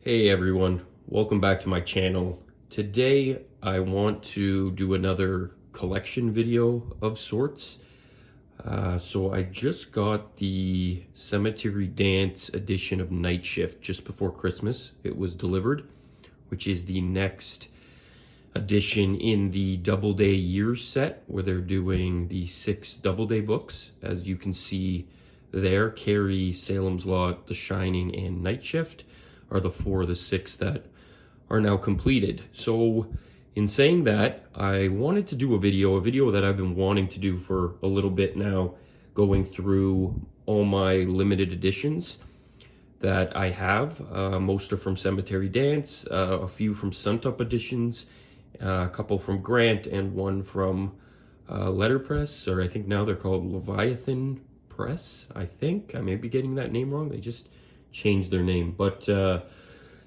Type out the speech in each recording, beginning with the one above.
Hey everyone, welcome back to my channel. Today I want to do another collection video of sorts. So I just got the Cemetery Dance edition of Night Shift just before Christmas. It was delivered, which is the next edition in the Doubleday Years set, where they're doing the 6 Doubleday books. As you can see there, Carrie, Salem's Lot, The Shining, and Night Shift are the 4 of the 6 that are now completed. So in saying that, I wanted to do a video that I've been wanting to do for a little bit now, going through all my limited editions that I have. Most are from Cemetery Dance, a few from Suntop editions, a couple from Grant, and one from Letterpress, or I think now they're called Leviathan Press, I think. I may be getting that name wrong. They just changed their name. But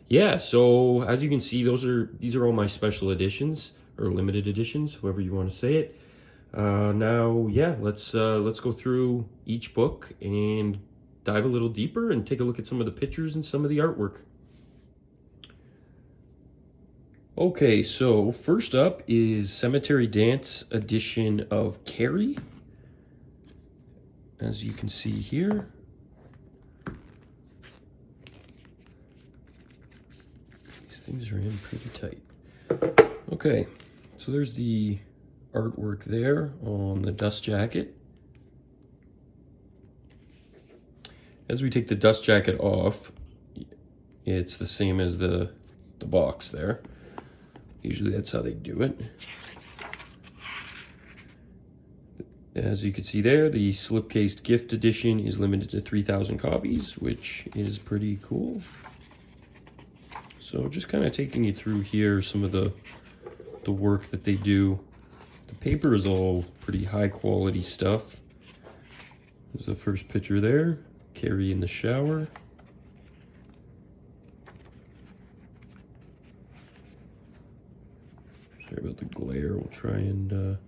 yeah, so as you can see, these are all my special editions, or limited editions, however you want to say it. Now, yeah, let's go through each book and dive a little deeper and take a look at some of the pictures and some of the artwork. Okay, so first up is Cemetery Dance edition of Carrie. As you can see here. These things are in pretty tight. Okay, so there's the artwork there on the dust jacket. As we take the dust jacket off, it's the same as the box there. Usually that's how they do it. As you can see there, the slipcased gift edition is limited to 3,000 copies, which is pretty cool. So just kind of taking you through here some of the work that they do. The paper is all pretty high quality stuff. There's the first picture there, Carrie in the shower. Sorry about the glare, we'll try and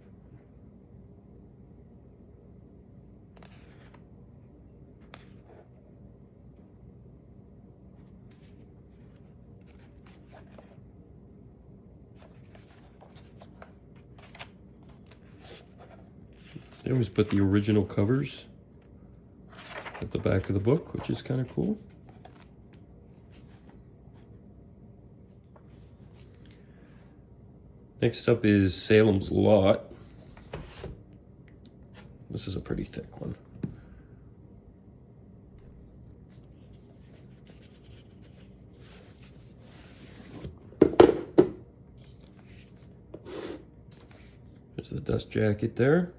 they always put the original covers at the back of the book, which is kind of cool. Next up is Salem's Lot. This is a pretty thick one. There's the dust jacket there.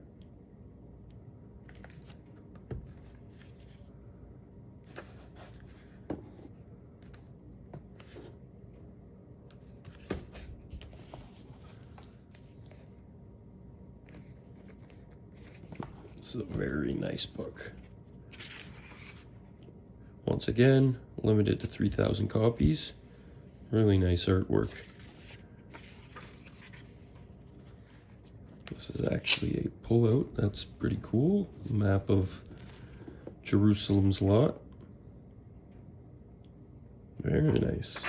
This is a very nice book. Once again, limited to 3,000 copies. Really nice artwork. This is actually a pullout. That's pretty cool. Map of Jerusalem's Lot. Very nice.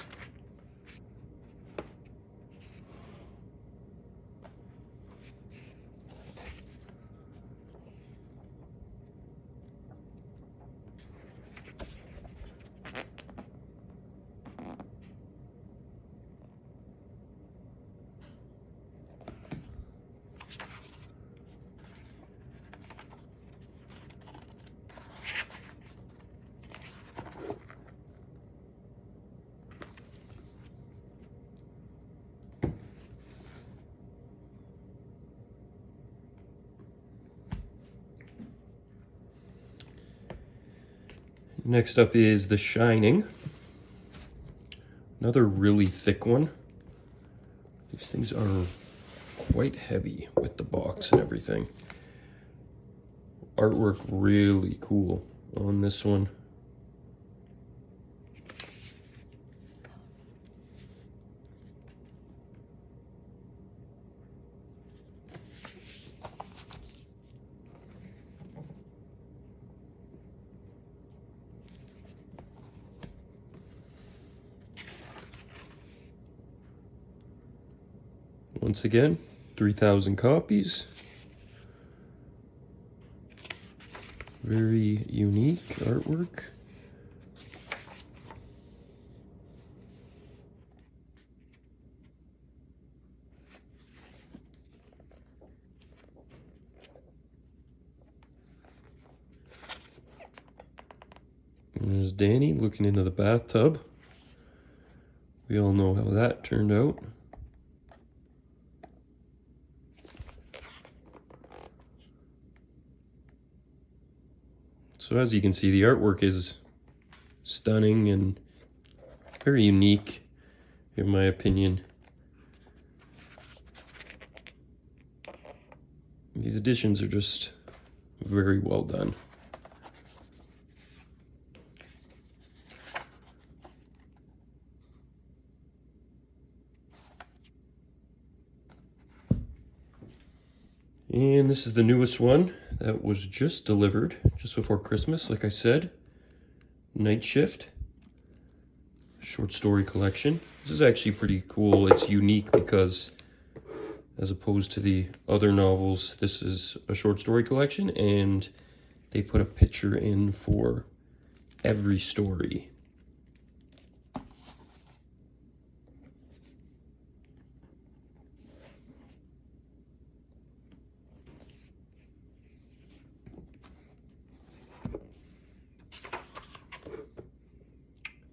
Next up is The Shining. Another really thick one. These things are quite heavy with the box and everything. Artwork really cool on this one. Once again, 3,000 copies. Very unique artwork. And there's Danny looking into the bathtub. We all know how that turned out. So as you can see, the artwork is stunning and very unique, in my opinion. These editions are just very well done. And this is the newest one that was just delivered just before Christmas, like I said. Night Shift short story collection. This is actually pretty cool. It's unique because as opposed to the other novels, this is a short story collection and they put a picture in for every story.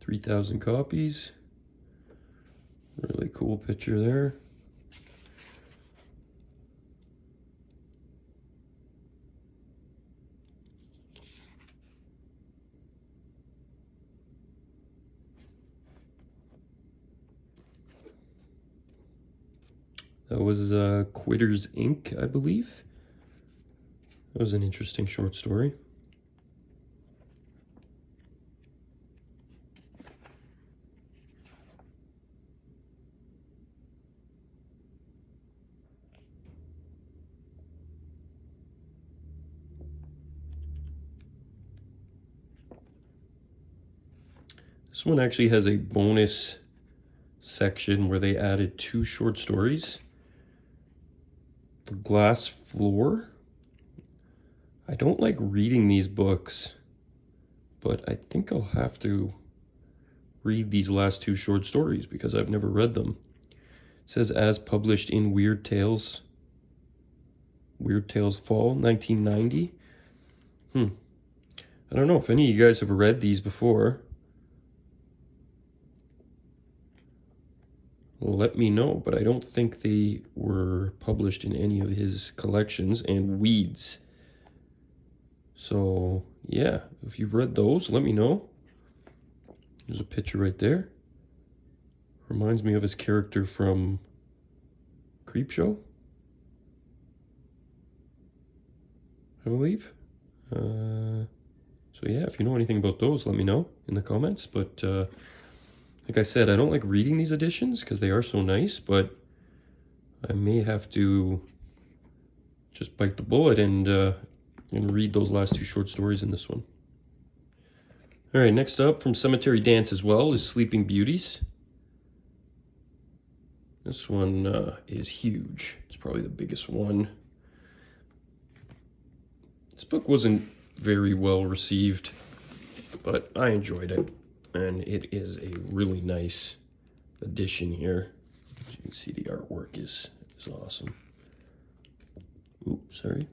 $3,000 copies. Really cool picture there. That was Quitters Inc., I believe. That was an interesting short story. This one actually has a bonus section where they added 2 short stories. The Glass Floor. I don't like reading these books, but I think I'll have to read these last 2 short stories because I've never read them. It says as published in Weird Tales Fall 1990. I don't know if any of you guys have read these before. Let me know, but I don't think they were published in any of his collections. And Weeds. So yeah, if you've read those, let me know. There's a picture right there. Reminds me of his character from Creepshow, I believe. So yeah, if you know anything about those, let me know in the comments. But like I said, I don't like reading these editions because they are so nice, but I may have to just bite the bullet and read those last 2 short stories in this one. All right, next up from Cemetery Dance as well is Sleeping Beauties. This one is huge. It's probably the biggest one. This book wasn't very well received, but I enjoyed it. And it is a really nice edition here. As you can see, the artwork is awesome. Oops, sorry.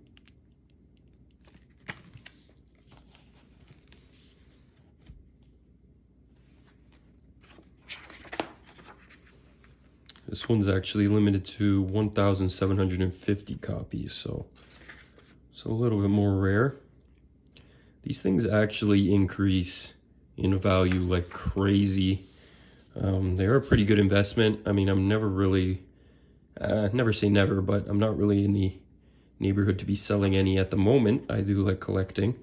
This one's actually limited to 1,750 copies, so it's a little bit more rare. These things actually increase in value like crazy. They are a pretty good investment. I mean, I'm never really, never say never, but I'm not really in the neighborhood to be selling any at the moment. I do like collecting.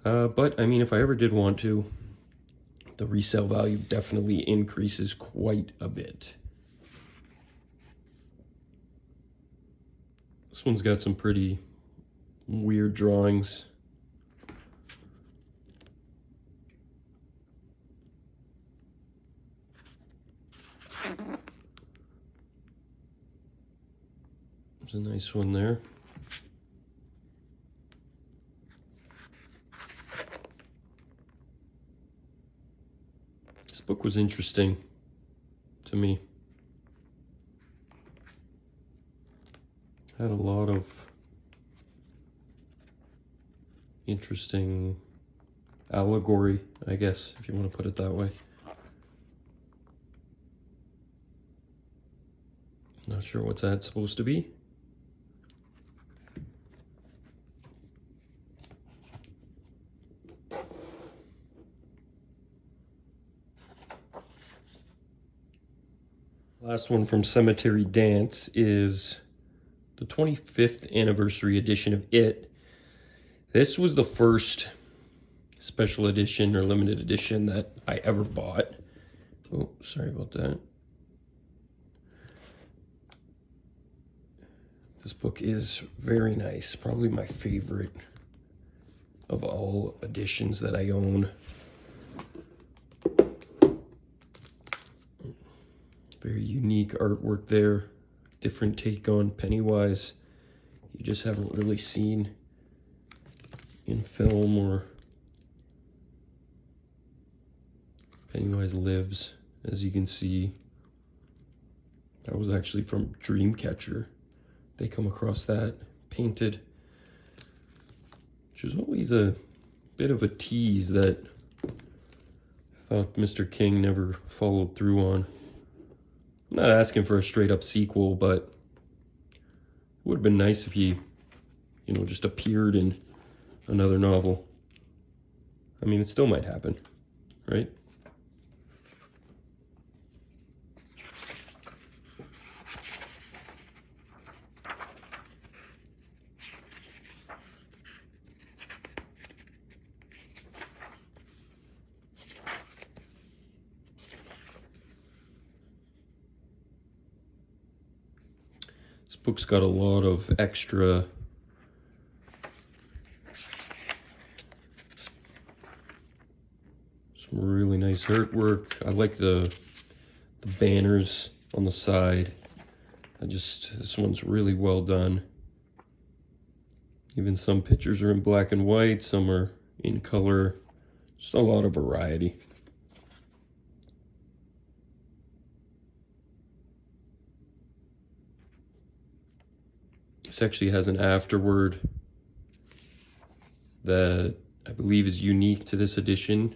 But I mean, if I ever did want to, the resale value definitely increases quite a bit. This one's got some pretty weird drawings. There's a nice one there. This book was interesting to me. Had a lot of interesting allegory, I guess, if you want to put it that way. Not sure what's that supposed to be. Last one from Cemetery Dance is the 25th anniversary edition of It. This was the first special edition or limited edition that I ever bought. Oh, sorry about that. This book is very nice. Probably my favorite of all editions that I own. Very unique artwork there. Different take on Pennywise. You just haven't really seen in film or Pennywise lives, as you can see. That was actually from Dreamcatcher. They come across that painted, which was always a bit of a tease that I thought Mr. King never followed through on. I'm not asking for a straight up sequel, but it would have been nice if he, just appeared in another novel. I mean, it still might happen, right? This book's got a lot of extra some really nice artwork. I like the banners on the side. This one's really well done. Even some pictures are in black and white, some are in color. Just a lot of variety. This actually has an afterword that I believe is unique to this edition.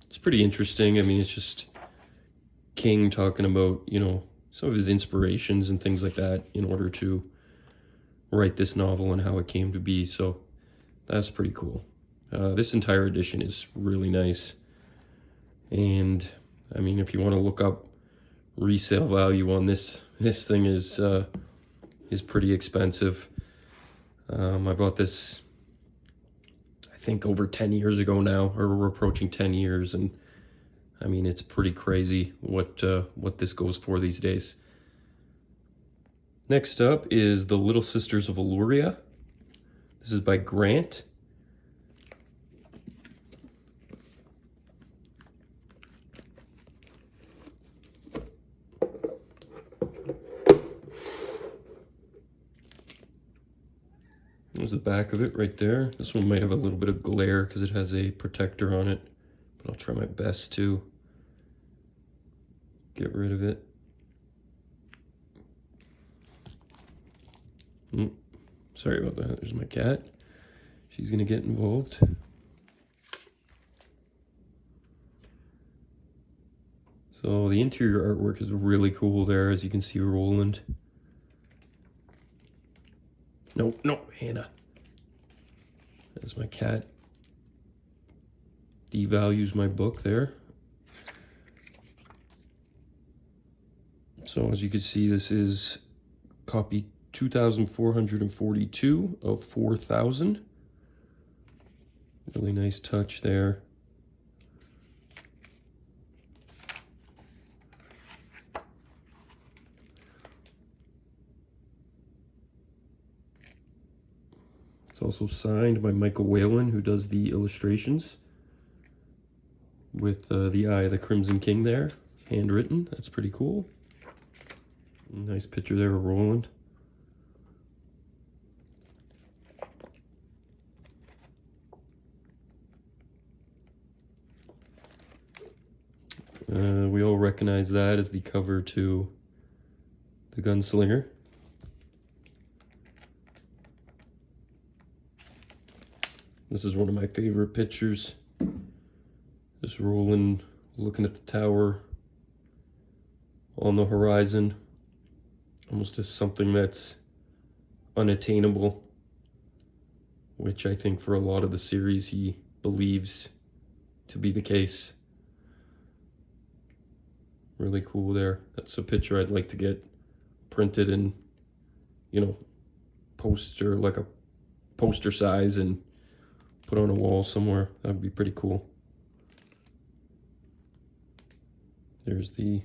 It's pretty interesting. I mean, it's just King talking about, some of his inspirations and things like that in order to write this novel and how it came to be. So that's pretty cool. This entire edition is really nice. And I mean, if you want to look up resale value on this thing is pretty expensive. I bought this, I think, over 10 years ago now, or we're approaching 10 years, and I mean, it's pretty crazy what this goes for these days. Next up is The Little Sisters of Eluria. This is by Grant. There's the back of it right there. This one might have a little bit of glare because it has a protector on it, but I'll try my best to get rid of it. Sorry about that. There's my cat. She's gonna get involved. So the interior artwork is really cool there, as you can see Roland. No, Hannah. That's my cat. Devalues my book there. So as you can see, this is copy 2,442 of 4,000. Really nice touch there. It's also signed by Michael Whalen, who does the illustrations, with the Eye of the Crimson King there, handwritten. That's pretty cool. Nice picture there of Roland. We all recognize that as the cover to The Gunslinger. This is one of my favorite pictures. Just Roland looking at the tower on the horizon, almost as something that's unattainable, which I think for a lot of the series he believes to be the case. Really cool there. That's a picture I'd like to get printed in, you know, poster, like a poster size, and put on a wall somewhere. That would be pretty cool. There's the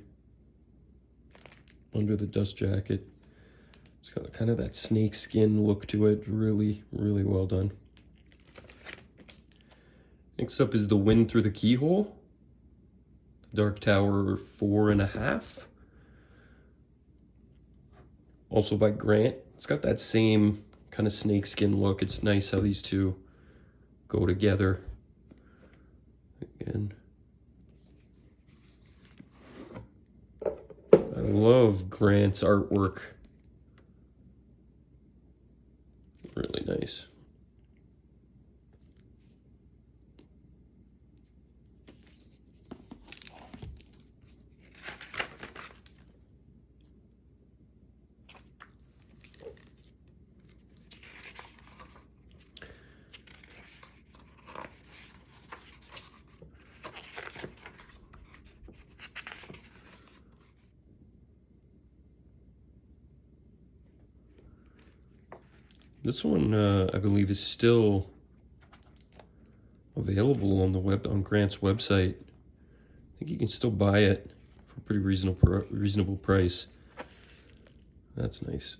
under the dust jacket. It's got kind of that snake skin look to it. Really, really well done. Next up is The Wind Through the Keyhole. Dark Tower 4.5. Also by Grant. It's got that same kind of snakeskin look. It's nice how these two go together. Again, I love Grant's artwork. Really nice. This one, I believe, is still available on the on Grant's website. I think you can still buy it for a pretty reasonable price. That's nice.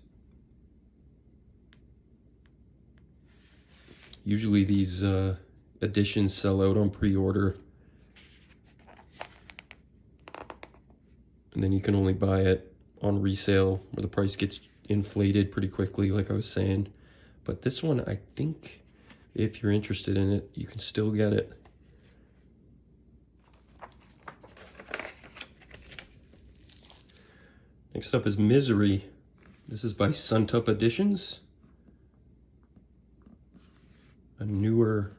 Usually these editions sell out on pre-order, and then you can only buy it on resale where the price gets inflated pretty quickly, like I was saying. But this one, I think, if you're interested in it, you can still get it. Next up is Misery. This is by Suntop Editions. A newer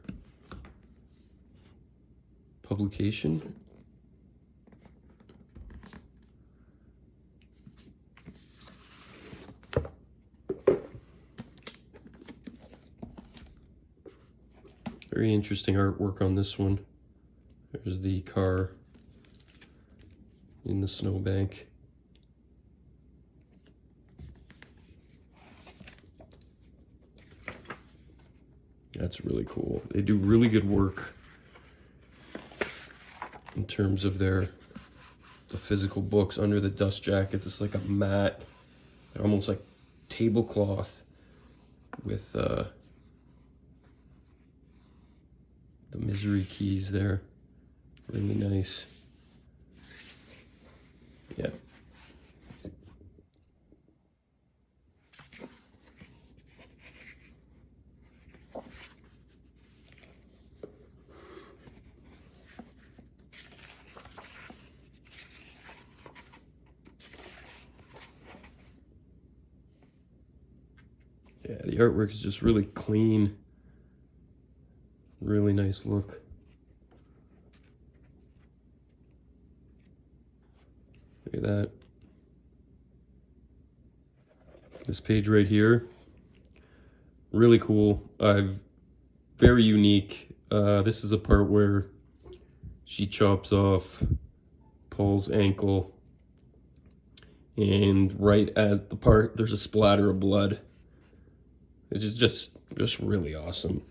publication. Very interesting artwork on this one. There's the car in the snowbank. That's really cool. They do really good work in terms of the physical books. Under the dust jacket, it's like a mat, almost like tablecloth with the Misery keys there. Really nice. Yeah. Yeah, the artwork is just really clean. Really nice look. Look at that. This page right here, really cool. Very unique. This is a part where she chops off Paul's ankle, and right at the part there's a splatter of blood. It is just really awesome.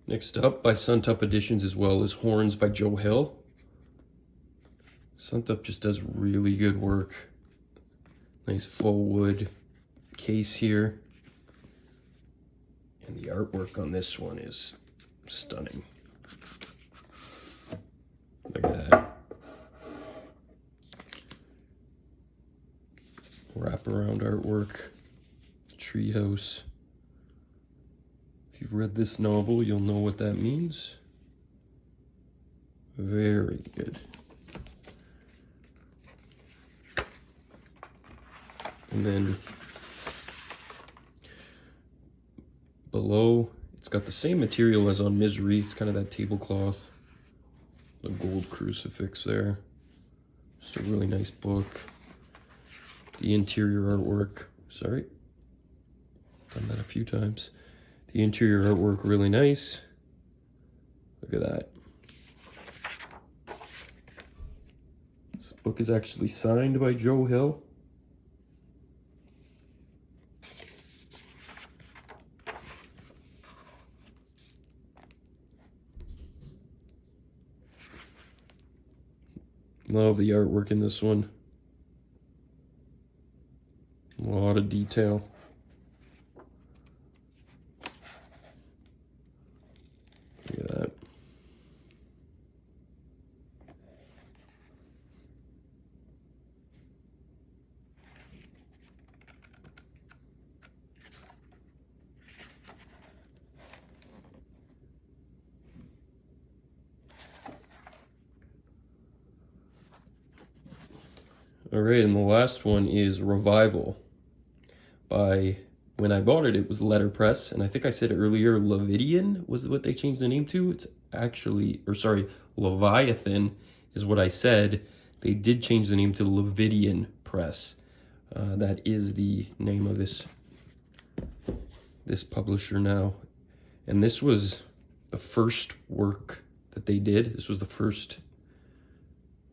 Next up, by Suntop Editions as well, is Horns by Joe Hill. Suntop just does really good work. Nice full wood case here. And the artwork on this one is stunning. Look at that. Wraparound artwork. Treehouse. If you've read this novel, you'll know what that means. Very good. And then below, it's got the same material as on Misery. It's kind of that tablecloth. The gold crucifix there. Just a really nice book. The interior artwork, sorry. Done that a few times. The interior artwork, really nice. Look at that. This book is actually signed by Joe Hill. Love the artwork in this one. A lot of detail. Look at that. All right, and the last one is Revival. When I bought it, it was letterpress, and I think I said earlier Leviathan was what they changed the name to. It's actually, or sorry, Leviathan is what I said. They did change the name to Leviathan Press. That is the name of this publisher now. And this was the first work that they did. This was the first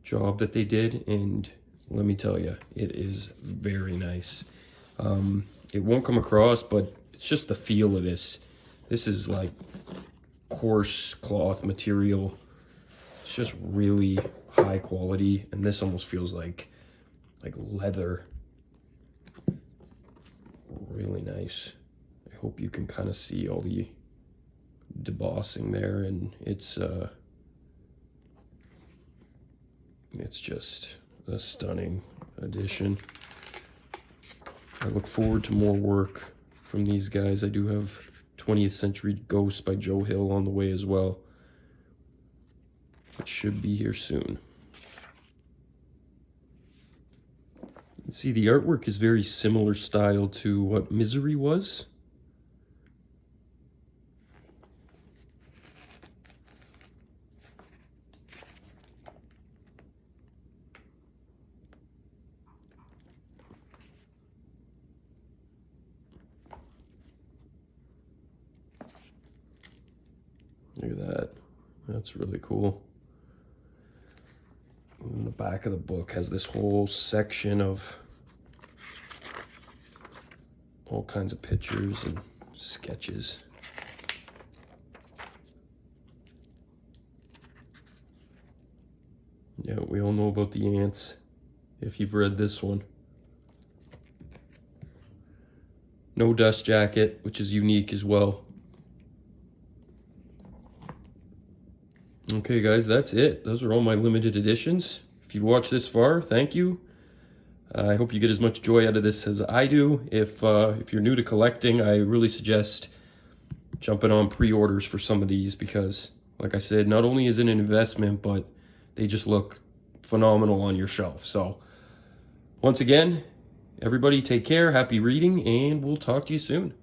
job that they did, and let me tell you, it is very nice. It won't come across, but it's just the feel of this. This is like coarse cloth material. It's just really high quality, and this almost feels like leather. Really nice. I hope you can kind of see all the debossing there, and it's just a stunning edition. I look forward to more work from these guys. I do have 20th Century Ghosts by Joe Hill on the way as well. It should be here soon. You can see the artwork is very similar style to what Misery was. Look at that. That's really cool. And the back of the book has this whole section of all kinds of pictures and sketches. Yeah, we all know about the ants, if you've read this one. No dust jacket, which is unique as well. Okay guys, that's it. Those are all my limited editions. If you watched this far, thank you. I hope you get as much joy out of this as I do. If you're new to collecting, I really suggest jumping on pre-orders for some of these because, like I said, not only is it an investment, but they just look phenomenal on your shelf. So, once again, everybody take care, happy reading, and we'll talk to you soon.